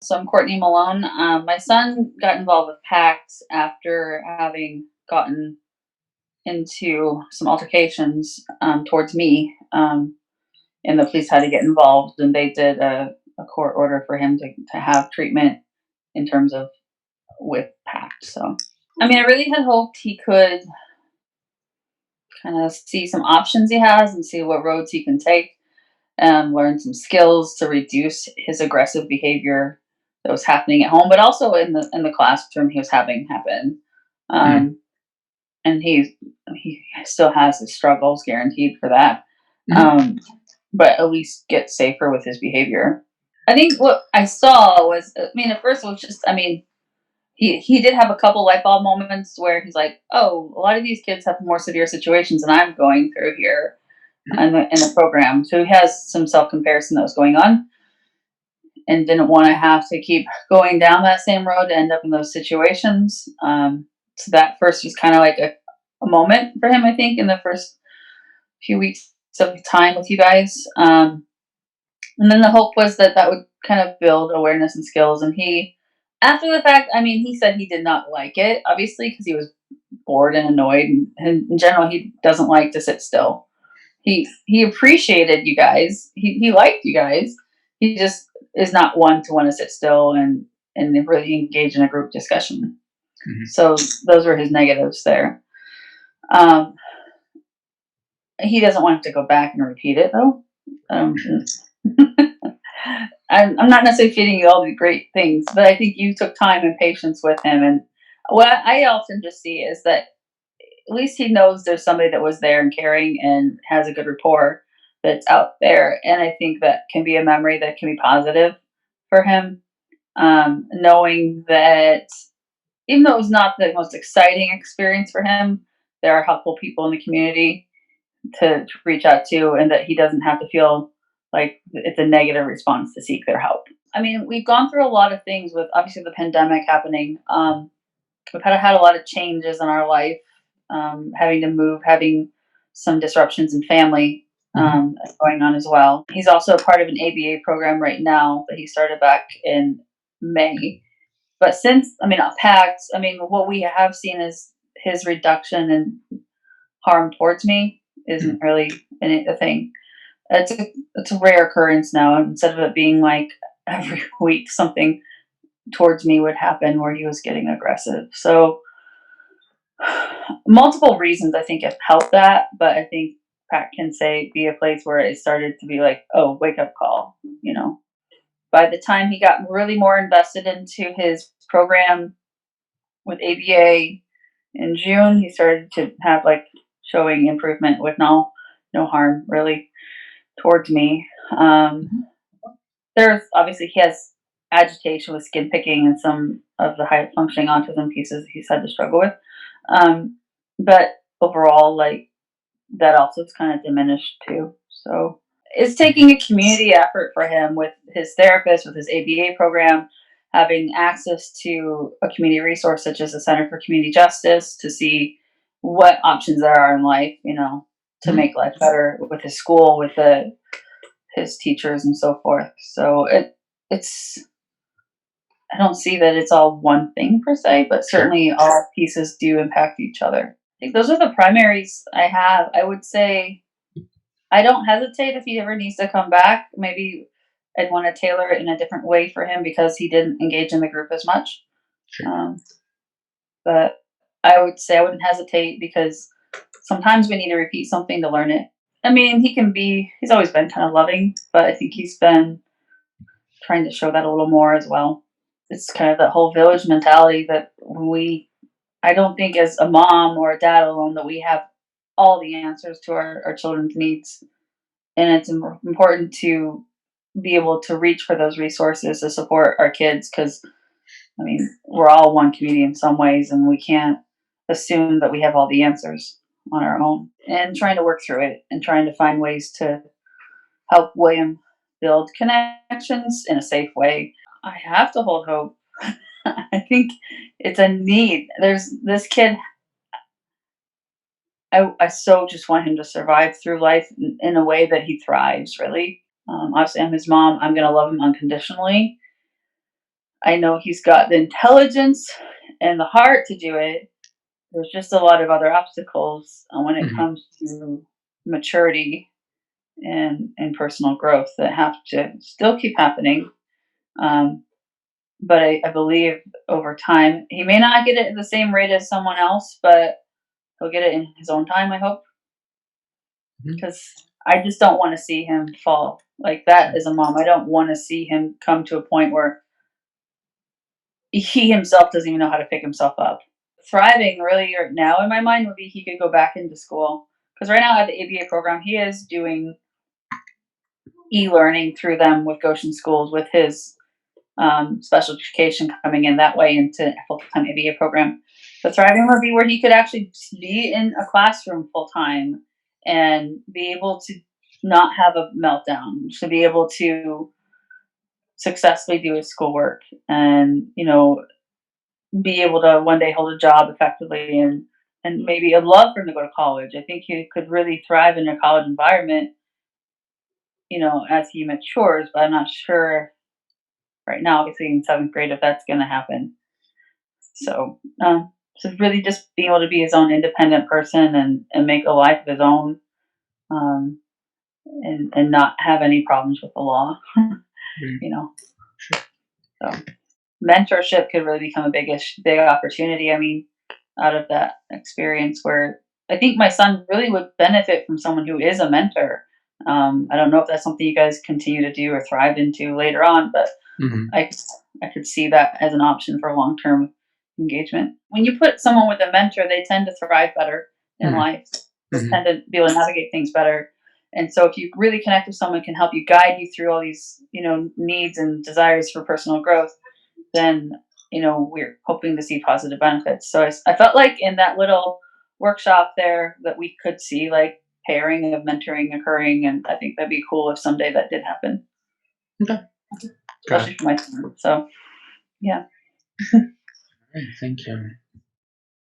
So I'm Kortney Malone. My son got involved with PACT after having gotten into some altercations towards me, and the police had to get involved, and they did a court order for him to have treatment in terms of with PACT. So, I mean, I really had hoped he could kind of see some options he has and see what roads he can take and learn some skills to reduce his aggressive behavior that was happening at home, but also in the classroom he was having happen. Mm, Um, and he still has his struggles, guaranteed for that. mhm, Um, but at least get safer with his behavior. I think what I saw was, I mean, at first it was just, I mean, he did have a couple light bulb moments where he's like, oh, a lot of these kids have more severe situations than I'm going through here mhm, in the program. So he has some self comparison that was going on and didn't want to have to keep going down that same road to end up in those situations. So that first was kind of like a moment for him, I think, in the first few weeks of time with you guys. And then the hope was that that would kind of build awareness and skills. And he, after the fact, I mean, he said he did not like it, obviously, because he was bored and annoyed. And in general, he doesn't like to sit still. He appreciated you guys. He liked you guys. He just is not one to want to sit still and really engage in a group discussion. mhm. So those were his negatives there. Um, he doesn't want to go back and repeat it though. Um, I'm not necessarily feeding you all the great things, but I think you took time and patience with him. And what I often just see is that at least he knows there's somebody that was there and caring and has a good rapport that's out there. And I think that can be a memory that can be positive for him. Knowing that even though it was not the most exciting experience for him, there are helpful people in the community to reach out to, and that he doesn't have to feel like it's a negative response to seek their help. I mean, we've gone through a lot of things with obviously the pandemic happening. We've had a lot of changes in our life, having to move, having some disruptions in family Mhm. going on as well. He's also a part of an ABA program right now that he started back in May. But since, I mean, PACT, I mean, what we have seen is his reduction in harm towards me Mhm. isn't really a thing. It's a rare occurrence now. Instead of it being like every week something towards me would happen where he was getting aggressive. So multiple reasons I think have helped that, but I think Pat can say be a place where it started to be like, oh, wake up call, you know. By the time he got really more invested into his program with ABA in June, he started to have like showing improvement with no harm really towards me. Mhm. There's obviously he has agitation with skin picking and some of the high functioning autism pieces he's had to struggle with. But overall, like that also is kind of diminished too. So it's taking a community effort for him with his therapist, with his ABA program, having access to a community resource such as the Center for Community Justice to see what options there are in life, you know, to Mhm. make life better with his school, with his teachers and so forth. So it's I don't see that it's all one thing per se, but Sure. certainly all pieces do impact each other. I think those are the primaries I have. I would say I don't hesitate if he ever needs to come back. Maybe I'd want to tailor it in a different way for him because he didn't engage in the group as much. Sure. Um, but I would say I wouldn't hesitate because sometimes we need to repeat something to learn it. I mean, he's always been kind of loving, but I think he's been trying to show that a little more as well. It's kind of that whole village mentality that I don't think as a mom or a dad alone that we have all the answers to our children's needs. And it's important to be able to reach for those resources to support our kids because, I mean, we're all one community in some ways and we can't assume that we have all the answers on our own. And trying to work through it and trying to find ways to help William build connections in a safe way. I have to hold hope. I think it's a need. There's this kid. I so just want him to survive through life in a way that he thrives. Really, obviously, I'm his mom. I'm gonna love him unconditionally, I know he's got the intelligence and the heart to do it. There's just a lot of other obstacles when it Mhm. comes to maturity and personal growth that have to still keep happening. Um, but I believe over time, he may not get it at the same rate as someone else, but he'll get it in his own time, I hope, Mhm. because I just don't want to see him fall like that as a mom. I don't want to see him come to a point where he himself doesn't even know how to pick himself up. Thriving really right now in my mind would be he could go back into school because right now at the ABA program he is doing e-learning through them with Goshen schools with his special education coming in that way into a full-time ABA program. But thriving would be where he could actually be in a classroom full time and be able to not have a meltdown, to be able to successfully do his schoolwork and be able to one day hold a job effectively and maybe a love for him to go to college. I think he could really thrive in a college environment, as he matures, but I'm not sure right now, obviously in seventh grade, if that's going to happen. So really just being able to be his own independent person and make a life of his own, um, and not have any problems with the law, Right. you know. Sure. So mentorship could really become a big opportunity. I mean, out of that experience, where I think my son really would benefit from someone who is a mentor. I don't know if that's something you guys continue to do or thrive into later on, but Mhm. I I could see that as an option for long term engagement. When you put someone with a mentor, they tend to thrive better in Mhm. life. They Mhm. tend to be able to navigate things better. And so if you really connect with someone can help you guide you through all these, needs and desires for personal growth, then we're hoping to see positive benefits. So I felt like in that little workshop there that we could see like pairing of mentoring occurring, and I think that'd be cool if someday that did happen, Okay. Got especially it. for my son. So yeah. Alright, thank you.